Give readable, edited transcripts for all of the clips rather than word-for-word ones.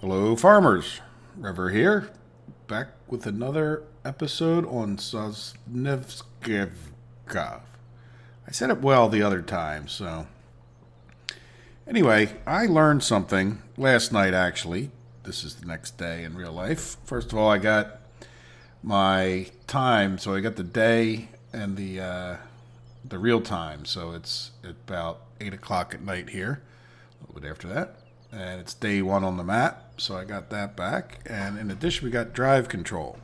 Hello, farmers. Rever here, back with another episode on Sosnovka. I said it well the other time, so. Anyway, I learned something last night, actually. This is the next day in real life. First of all, I got my time, so I got the day and the real time. So it's about 8 o'clock at night here, a little bit after that. And it's day one on the map, so I got that back. And in addition, we got drive control.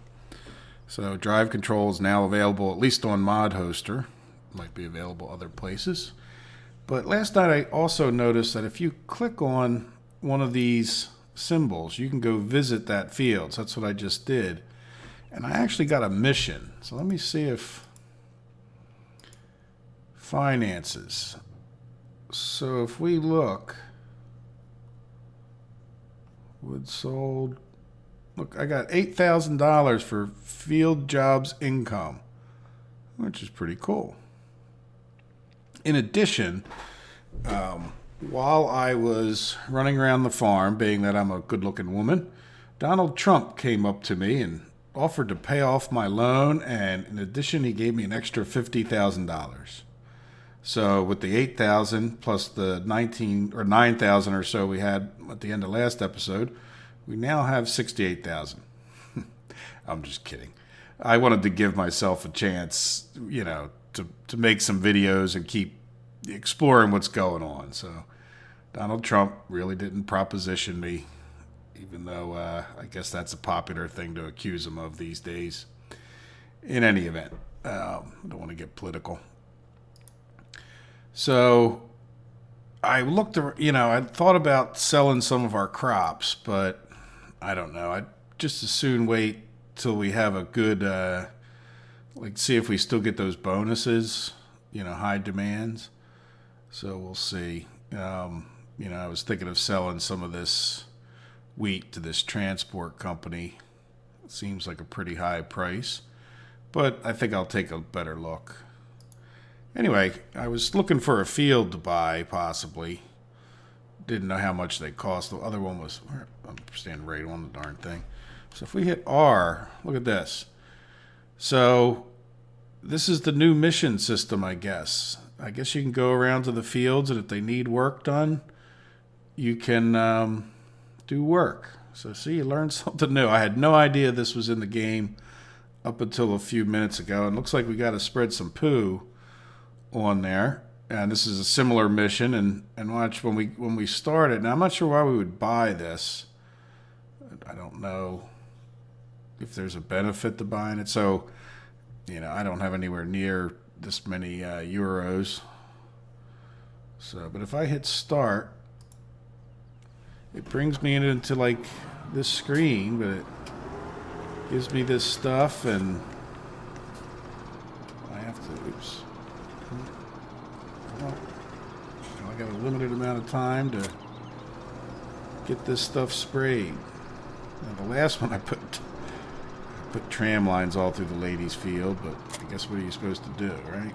So drive control is now available, at least on Mod Hoster. Might be available other places. But last night I also noticed that if you click on one of these symbols, you can go visit that field. So that's what I just did. And I actually got a mission. So let me see if finances. So if we look, wood sold. Look, I got $8,000 for field jobs income, which is pretty cool. In addition, while I was running around the farm, being that I'm a good-looking woman, Donald Trump came up to me and offered to pay off my loan, and in addition, he gave me an extra $50,000. So with the 8,000 plus the 19 or 9,000 or so we had at the end of last episode, we now have 68,000. I'm just kidding. I wanted to give myself a chance, to make some videos and keep exploring what's going on. So Donald Trump really didn't proposition me, even though I guess that's a popular thing to accuse him of these days. In any event, I don't want to get political. So I looked, I thought about selling some of our crops, but I don't know. I'd just as soon wait till we have a good, see if we still get those bonuses, high demands. So we'll see. I was thinking of selling some of this wheat to this transport company. It seems like a pretty high price, but I think I'll take a better look. Anyway, I was looking for a field to buy, possibly. Didn't know how much they cost. The other one was, I'm standing right on the darn thing. So if we hit R, look at this. So this is the new mission system, I guess. I guess you can go around to the fields, and if they need work done, you can do work. So see, you learned something new. I had no idea this was in the game up until a few minutes ago. And it looks like we got to spread some poo on there, and this is a similar mission. And watch when we start it. Now I'm not sure why we would buy this. I don't know if there's a benefit to buying it. So I don't have anywhere near this many euros. So, but if I hit start, it brings me into like this screen, but it gives me this stuff, and I have to. Oops. Well, I got a limited amount of time to get this stuff sprayed. Now, the last one I put tram lines all through the ladies' field, but I guess what are you supposed to do, right?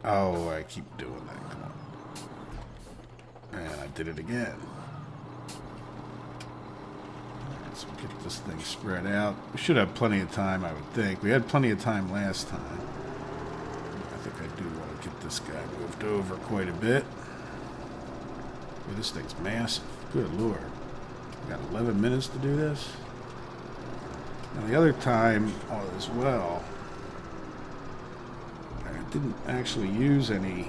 Oh, I keep doing that. Come on. And I did it again. Let's get this thing spread out. We should have plenty of time, I would think. We had plenty of time last time. I think I do want to get this guy moved over quite a bit. Boy, this thing's massive. Good Lord. We got 11 minutes to do this. Now the other time as well, I didn't actually use any.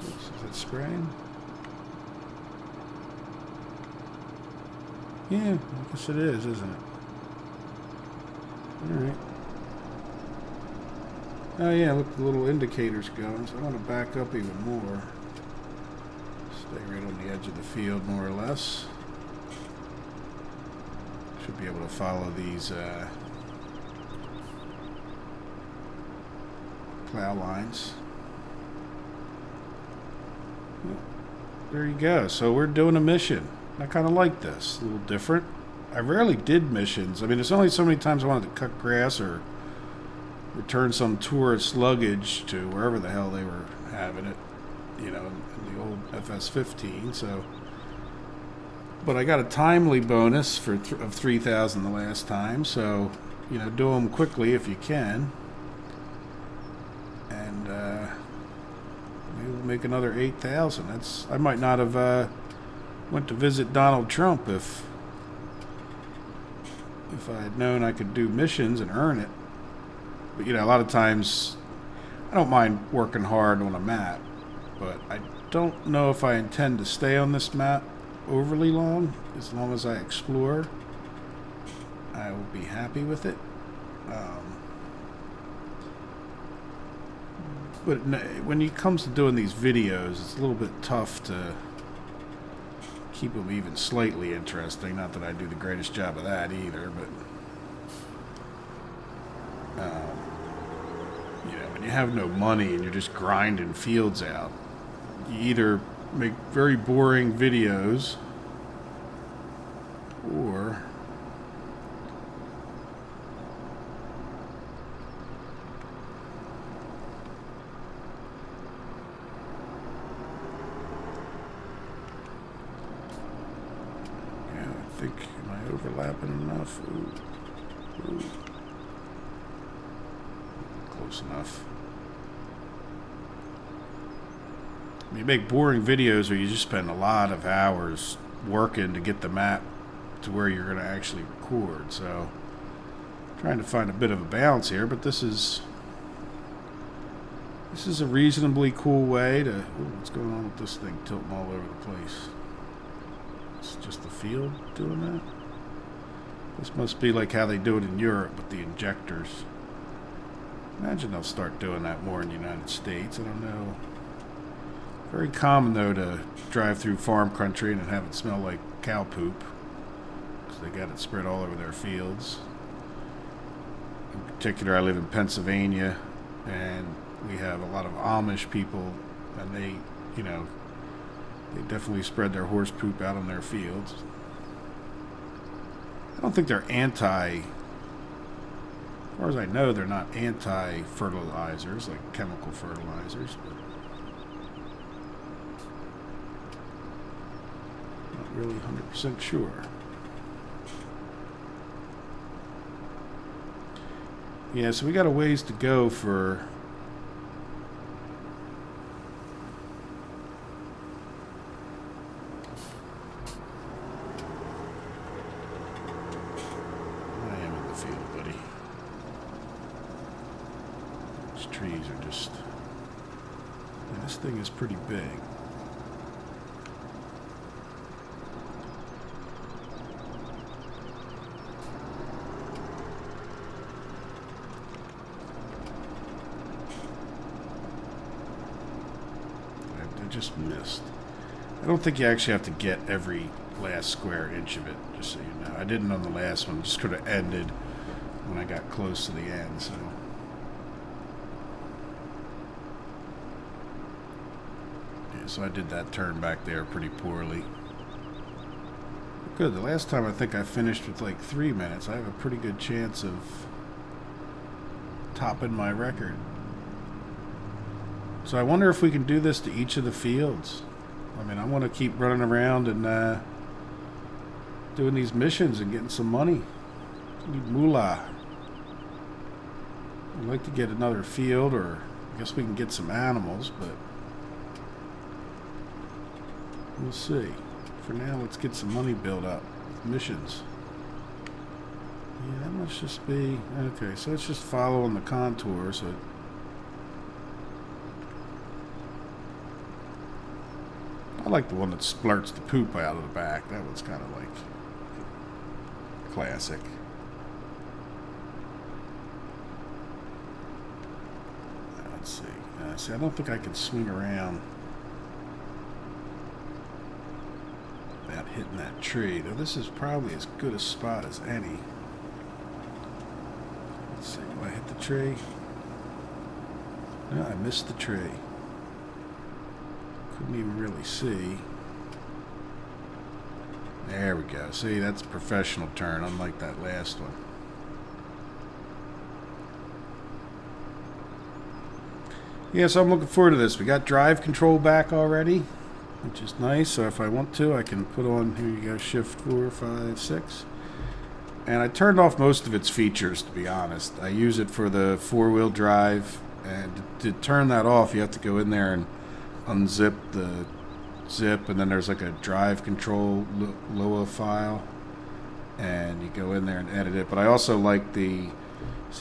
Oops, is it spraying? Yeah, I guess it is, isn't it? Alright. Oh yeah, look, the little indicators going, so I want to back up even more. Stay right on the edge of the field, more or less. Should be able to follow these plow lines. There you go. So we're doing a mission. I kind of like this. A little different. I rarely did missions. I mean, there's only so many times I wanted to cut grass or return some tourist luggage to wherever the hell they were having it, in the old FS-15. So But I got a timely bonus of 3,000 the last time, so you know, do them quickly if you can, and maybe we'll make another 8,000. I might not have went to visit Donald Trump if I had known I could do missions and earn it. But you know, a lot of times I don't mind working hard on a map, but I don't know if I intend to stay on this map overly long. As long as I explore, I will be happy with it. But when it comes to doing these videos, it's a little bit tough to keep them even slightly interesting. Not that I do the greatest job of that either, but you know, when you have no money and you're just grinding fields out, you either make very boring videos or am I overlapping enough? Ooh. Close enough. You make boring videos where you just spend a lot of hours working to get the map to where you're going to actually record. So, trying to find a bit of a balance here, but this is a reasonably cool way to... Ooh, what's going on with this thing tilting all over the place? It's just the field doing that? This must be like how they do it in Europe with the injectors. Imagine they'll start doing that more in the United States. I don't know. Very common, though, to drive through farm country and have it smell like cow poop, because they got it spread all over their fields. In particular, I live in Pennsylvania, and we have a lot of Amish people, and they, you know, they definitely spread their horse poop out on their fields. I don't think they're as far as I know, they're not anti-fertilizers, like chemical fertilizers, but not really 100% sure. Yeah, so we got a ways to go for... Trees are just... Yeah, this thing is pretty big. I just missed. I don't think you actually have to get every last square inch of it, just so you know. I didn't on the last one. Just could have ended when I got close to the end, so... So I did that turn back there pretty poorly. Good. The last time I think I finished with like 3 minutes. I have a pretty good chance of topping my record. So I wonder if we can do this to each of the fields. I mean, I want to keep running around and doing these missions and getting some money. I need moolah. I'd like to get another field, or I guess we can get some animals, but we'll see. For now, let's get some money built up. Missions. Yeah, that must just be... Okay, so it's just following the contour, so... I like the one that splurts the poop out of the back. That one's kind of like... classic. Let's see. See, I don't think I can swing around without hitting that tree. Though this is probably as good a spot as any. Let's see. Do I hit the tree? No, I missed the tree. Couldn't even really see. There we go. See, that's a professional turn, unlike that last one. Yeah, so I'm looking forward to this. We got drive control back already. which is nice. So if I want to, I can put on, here you go, shift 4, 5, 6. And I turned off most of its features, to be honest. I use it for the 4-wheel drive, and to turn that off, you have to go in there and unzip the zip, and then there's like a drive control Loa file, and you go in there and edit it. But I also like see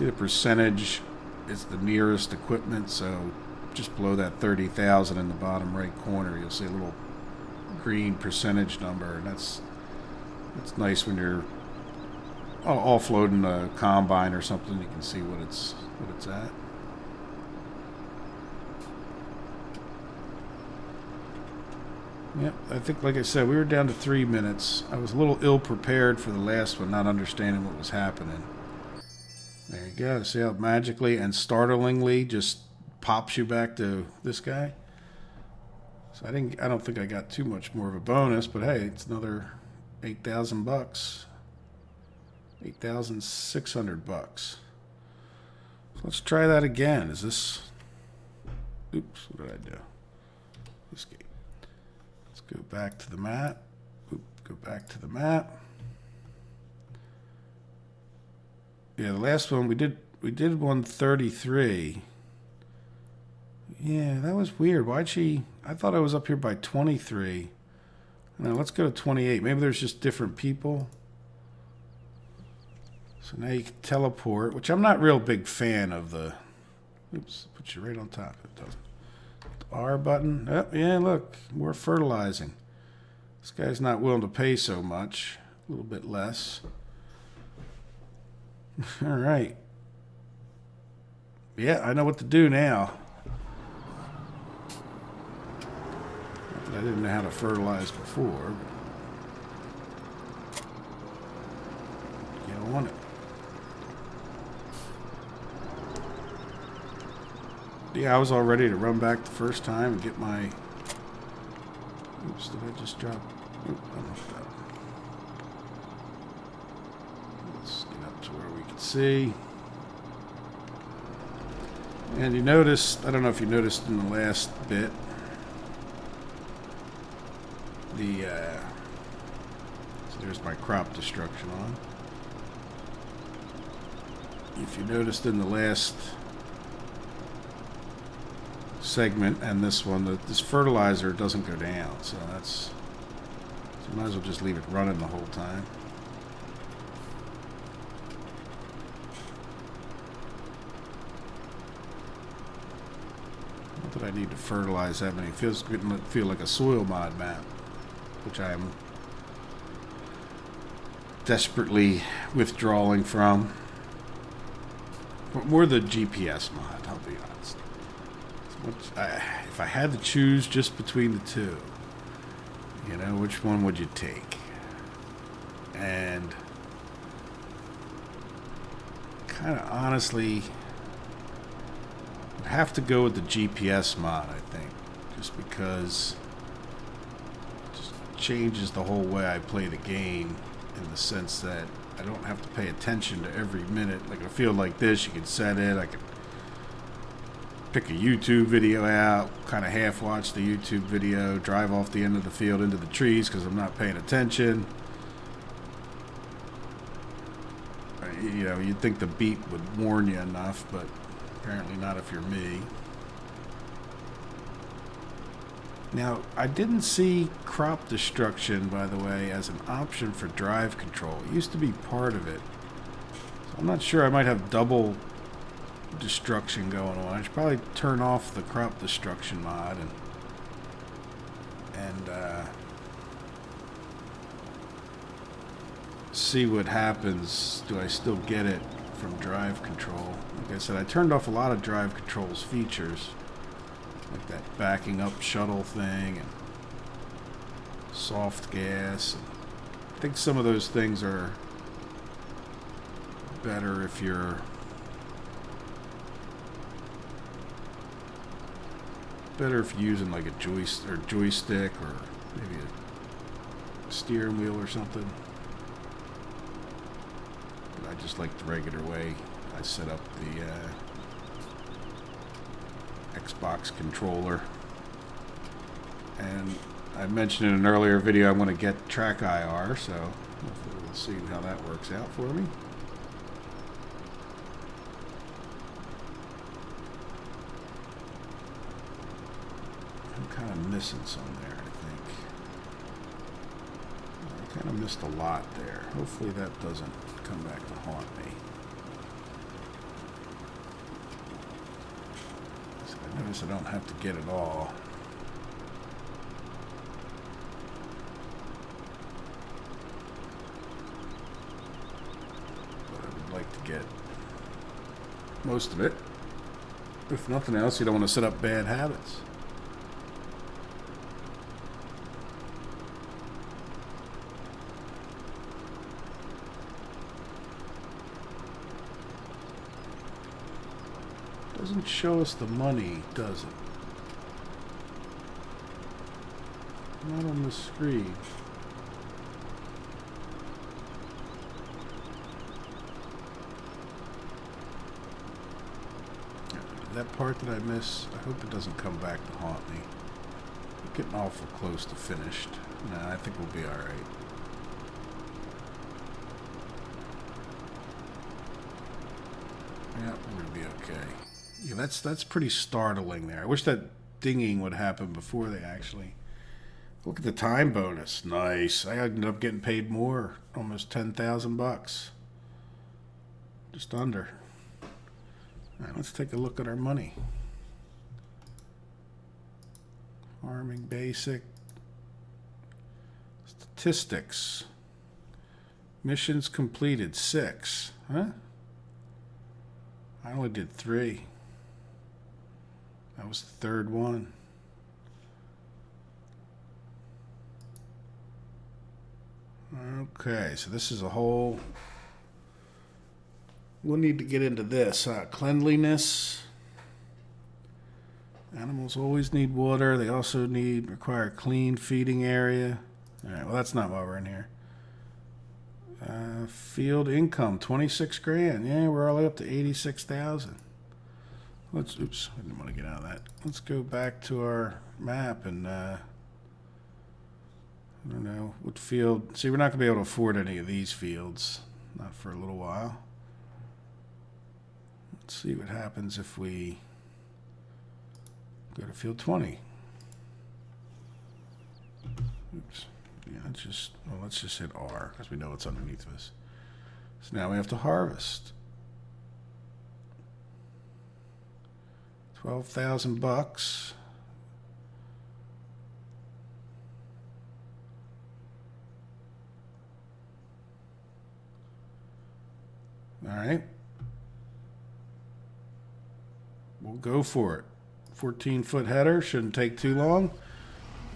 the percentage is the nearest equipment, so just below that 30,000 in the bottom right corner, you'll see a little green percentage number, and that's nice when you're offloading a combine or something. You can see what it's at. Yep, I think, like I said, we were down to 3 minutes. I was a little ill prepared for the last one, not understanding what was happening. There you go. See how magically and startlingly just pops you back to this guy? So I don't think I got too much more of a bonus, but hey, it's another 8,000 bucks. 8,600 bucks. So let's try that again. Is this... Oops, what did I do? Escape. Let's go back to the map. Go back to the map. Yeah, the last one we did 133. Yeah, that was weird. Why'd she... I thought I was up here by 23. Now let's go to 28. Maybe there's just different people. So now you can teleport, which I'm not real big fan of the... Oops, put you right on top. It doesn't. The R button. Oh, yeah, look, more fertilizing. This guy's not willing to pay so much. A little bit less. All right. Yeah, I know what to do now. Not that I didn't know how to fertilize before. Get on it. Yeah, I was all ready to run back the first time and get my... Oops, did I just drop... Oop, I messed up. Let's get up to where we can see. And you noticed, I don't know if you noticed in the last bit, so there's my crop destruction on. If you noticed in the last segment and this one, this fertilizer doesn't go down, so that's... So might as well just leave it running the whole time. Not that I need to fertilize that many. It feel like a soil mod map, which I am desperately withdrawing from. But more the GPS mod, I'll be honest. If I had to choose just between the two, you know, which one would you take? And kind of honestly, I'd have to go with the GPS mod, I think, just because it just changes the whole way I play the game, in the sense that I don't have to pay attention to every minute. Like a field like this, you can set it, I can pick a YouTube video out, kind of half watch the YouTube video, drive off the end of the field into the trees because I'm not paying attention. You know, you'd think the beep would warn you enough, but apparently not if you're me. Now, I didn't see crop destruction, by the way, as an option for drive control. It used to be part of it. So I'm not sure. I might have double destruction going on. I should probably turn off the crop destruction mod and see what happens. Do I still get it from drive control? Like I said, I turned off a lot of drive control's features, like that backing up shuttle thing and soft gas. I think some of those things are better if you're using like a joystick or maybe a steering wheel or something. But I just like the regular way I set up the Xbox controller. And I mentioned in an earlier video I want to get track IR, so hopefully we'll see how that works out for me. I'm kind of missing some there, I think. I kind of missed a lot there. Hopefully that doesn't come back to haunt me. So I notice I don't have to get it all. Like to get most of it. If nothing else, you don't want to set up bad habits. Doesn't show us the money, does it? Not on the screen. That part that I miss, I hope it doesn't come back to haunt me. We're getting awful close to finished. Nah, I think we'll be alright. Yeah, we're gonna be okay. Yeah, that's pretty startling there. I wish that dinging would happen before they actually... Look at the time bonus. Nice. I ended up getting paid more. Almost 10,000 bucks. Just under. All right, let's take a look at our money. Farming basic. Statistics. Missions completed 6. Huh? I only did 3. That was the third one. Okay, so this is a whole... We'll need to get into this. Cleanliness. Animals always need water. They also require a clean feeding area. All right, well, that's not why we're in here. Field income, 26 grand. Yeah, we're all the way up to 86,000. Oops, I didn't want to get out of that. Let's go back to our map and, I don't know, what field. See, we're not going to be able to afford any of these fields. Not for a little while. Let's see what happens if we go to field 20. Oops. Yeah, let's just hit R because we know what's underneath of us. So now we have to harvest. 12,000 bucks. All right. We'll go for it. 14-foot header shouldn't take too long.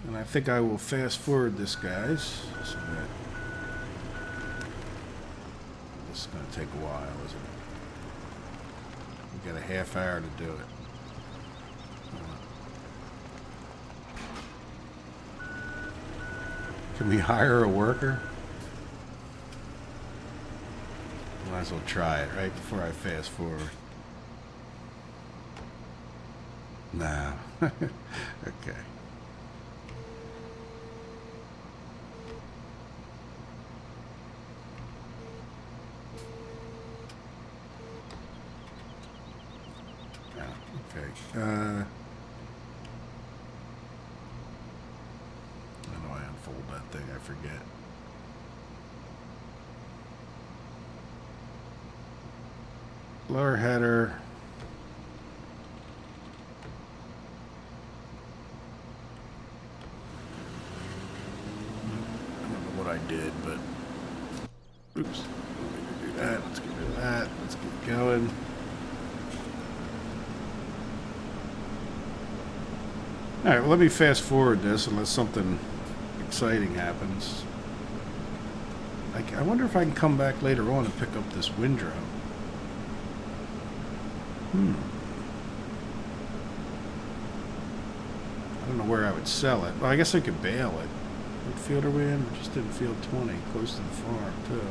And I think I will fast forward this, guys. So that this is going to take a while, isn't it? We got a half hour to do it. Can we hire a worker? Might as well try it right before I fast forward. No. Okay. Okay. How do I unfold that thing? I forget. Lower header. I don't know what I did, but oops. Let me do that. Let's get rid of that. Let's get going. All right, well, let me fast forward this unless something exciting happens. I wonder if I can come back later on and pick up this windrow. I don't know where I would sell it. Well, I guess I could bail it. What field are we in? We're just in field 20, close to the farm, too.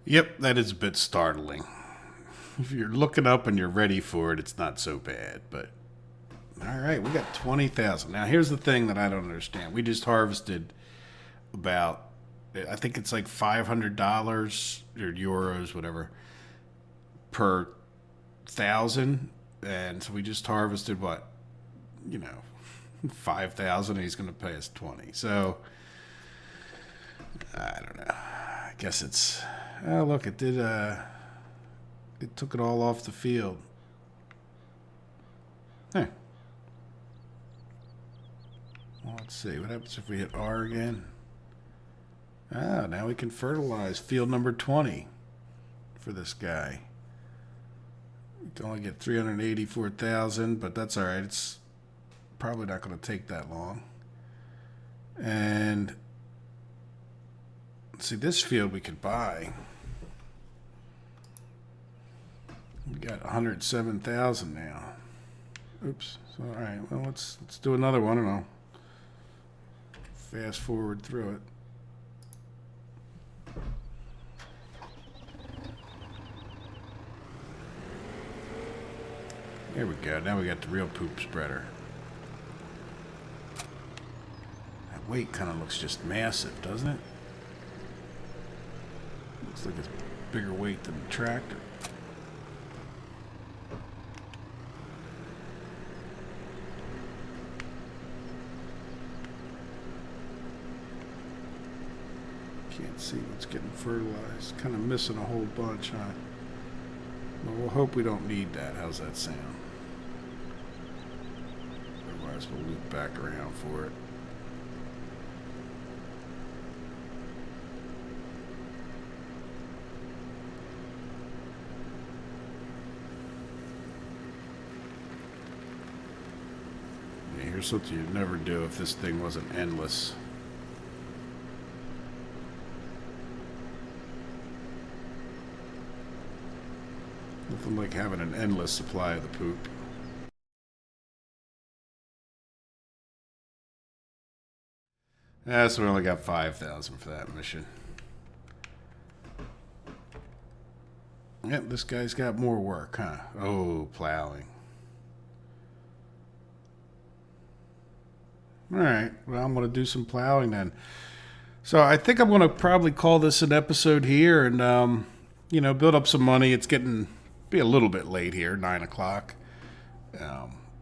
Yep, that is a bit startling. If you're looking up and you're ready for it, it's not so bad. But all right, we got 20,000. Now here's the thing that I don't understand. We just harvested about, I think it's like $500 or euros, whatever, per thousand, and so we just harvested what, you know, 5,000. He's going to pay us 20. So I don't know. I guess it's. Oh, look, it did. It took it all off the field. Huh. Well, let's see. What happens if we hit R again? Ah, now we can fertilize field number 20 for this guy. We can only get 384,000, but that's all right. It's probably not going to take that long. And see, this field we could buy. We got 107,000 now. Oops. So, all right. Well, let's do another one, and I'll fast forward through it. There we go. Now we got the real poop spreader. That weight kind of looks just massive, doesn't it? Looks like it's bigger weight than the tractor. Can't see what's getting fertilized. Kind of missing a whole bunch, huh? Well, we'll hope we don't need that. How's that sound? Otherwise, we'll loop back around for it. Yeah, here's what you'd never do if this thing wasn't endless. Nothing like having an endless supply of the poop. So we only got 5,000 for that mission. Yep, this guy's got more work, huh? Oh, plowing. Alright, well, I'm going to do some plowing then. So I think I'm going to probably call this an episode here and, you know, build up some money. It's getting be a little bit late here, 9 o'clock.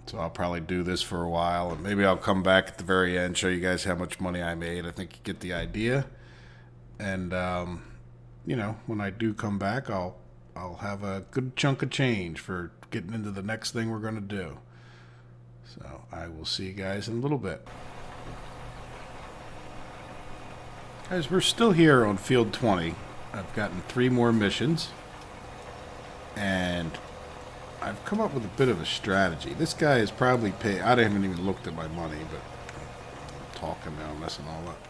So I'll probably do this for a while, and maybe I'll come back at the very end, show you guys how much money I made. I think you get the idea. And you know, when I do come back, I'll have a good chunk of change for getting into the next thing we're going to do. So I will see you guys in a little bit. Guys, we're still here on field 20. I've gotten 3 more missions. And I've come up with a bit of a strategy. This guy is probably paid. I haven't even looked at my money, but I'm talking now, messing all up.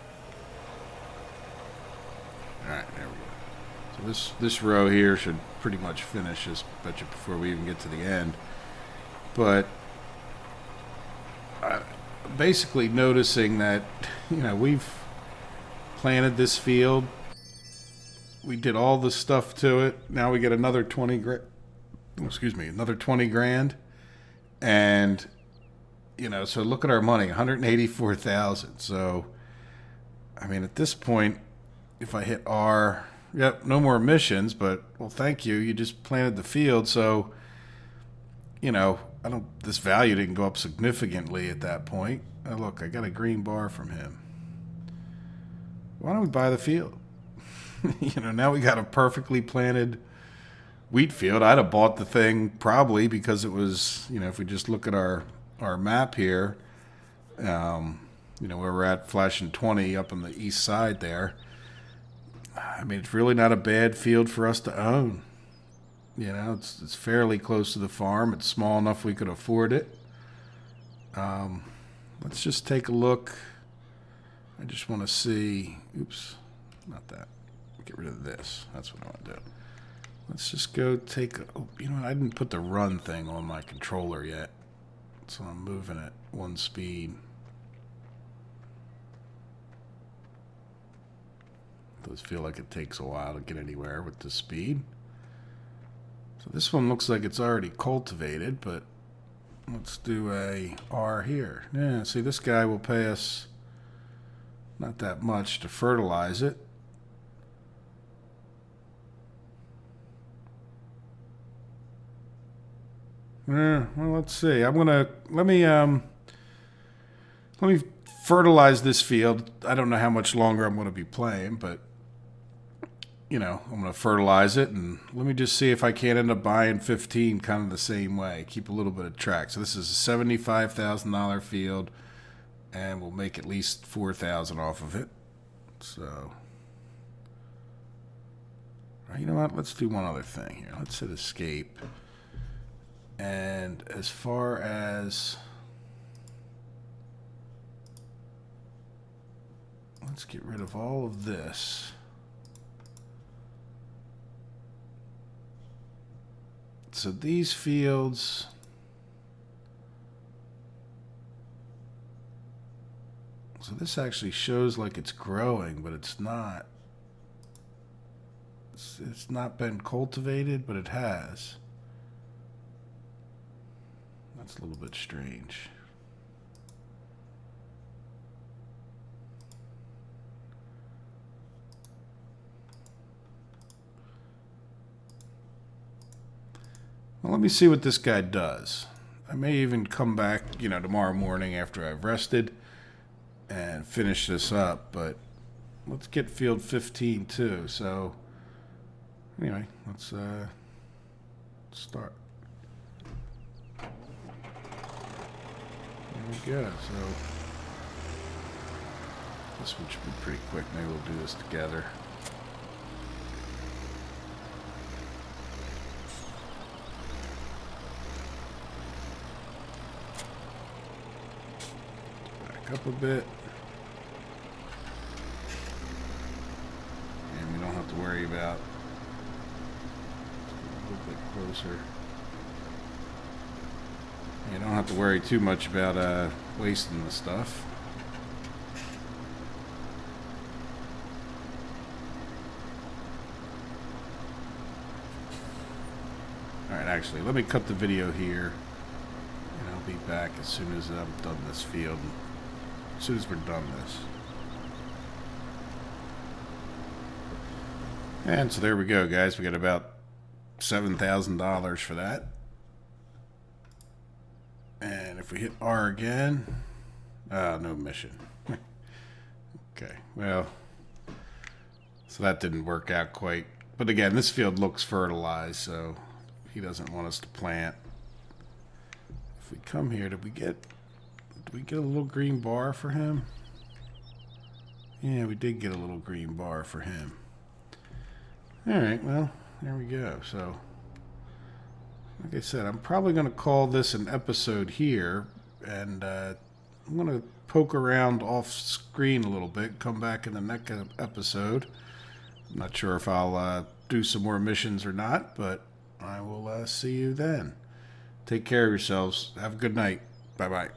Alright, there we go. So this row here should pretty much finish this budget before we even get to the end. But basically noticing that, you know, we've planted this field. We did all the stuff to it. Now we get another 20 grand. Excuse me, another 20 grand. And, you know, so look at our money, 184,000. So, I mean, at this point, if I hit R, yep, no more missions, but, well, thank you. You just planted the field. So, you know, this value didn't go up significantly at that point. Look, I got a green bar from him. Why don't we buy the field? You know, now we got a perfectly planted wheat field. I'd have bought the thing probably because it was, you know, if we just look at our map here, you know, where we're at flashing 20 up on the east side there. I mean, it's really not a bad field for us to own. You know, it's fairly close to the farm. It's small enough we could afford it. Let's just take a look. I just want to see. Oops, not that. Get rid of this. That's what I want to do. Let's just go take a... Oh, you know what? I didn't put the run thing on my controller yet. So I'm moving at 1 speed. Does feel like it takes a while to get anywhere with the speed. So this one looks like it's already cultivated, but let's do a R here. Yeah, see, this guy will pay us not that much to fertilize it. Well, let's see. Let me fertilize this field. I don't know how much longer I'm gonna be playing, but I'm gonna fertilize it, and let me just see if I can't end up buying 15 kind of the same way. Keep a little bit of track. So this is a $75,000 field, and we'll make at least 4,000 off of it. So, you know what? Let's do one other thing here. Let's hit escape. And as far as, let's get rid of all of this. So these fields, so this actually shows like it's growing, but it's not. It's not been cultivated, but it has. That's a little bit strange. Well, let me see what this guy does. I may even come back, tomorrow morning after I've rested and finish this up, but let's get field 15 too. So anyway, let's start. There we go. So this one should be pretty quick. Maybe we'll do this together. Up a bit, and we don't have to worry about a little bit closer. You don't have to worry too much about wasting the stuff. Alright, actually, let me cut the video here, and I'll be back as soon as I'm done this field. As soon as we're done this. And so there we go, guys. We got about $7,000 for that. And if we hit R again, no mission. Okay, well, so that didn't work out quite. But again, this field looks fertilized, so he doesn't want us to plant. If we come here, did we get a little green bar for him? Yeah, we did get a little green bar for him. Alright, well, there we go. So, like I said, I'm probably going to call this an episode here, and I'm going to poke around off screen a little bit, come back in the next episode. I'm not sure if I'll do some more missions or not, but I will see you then. Take care of yourselves. Have a good night. Bye-bye.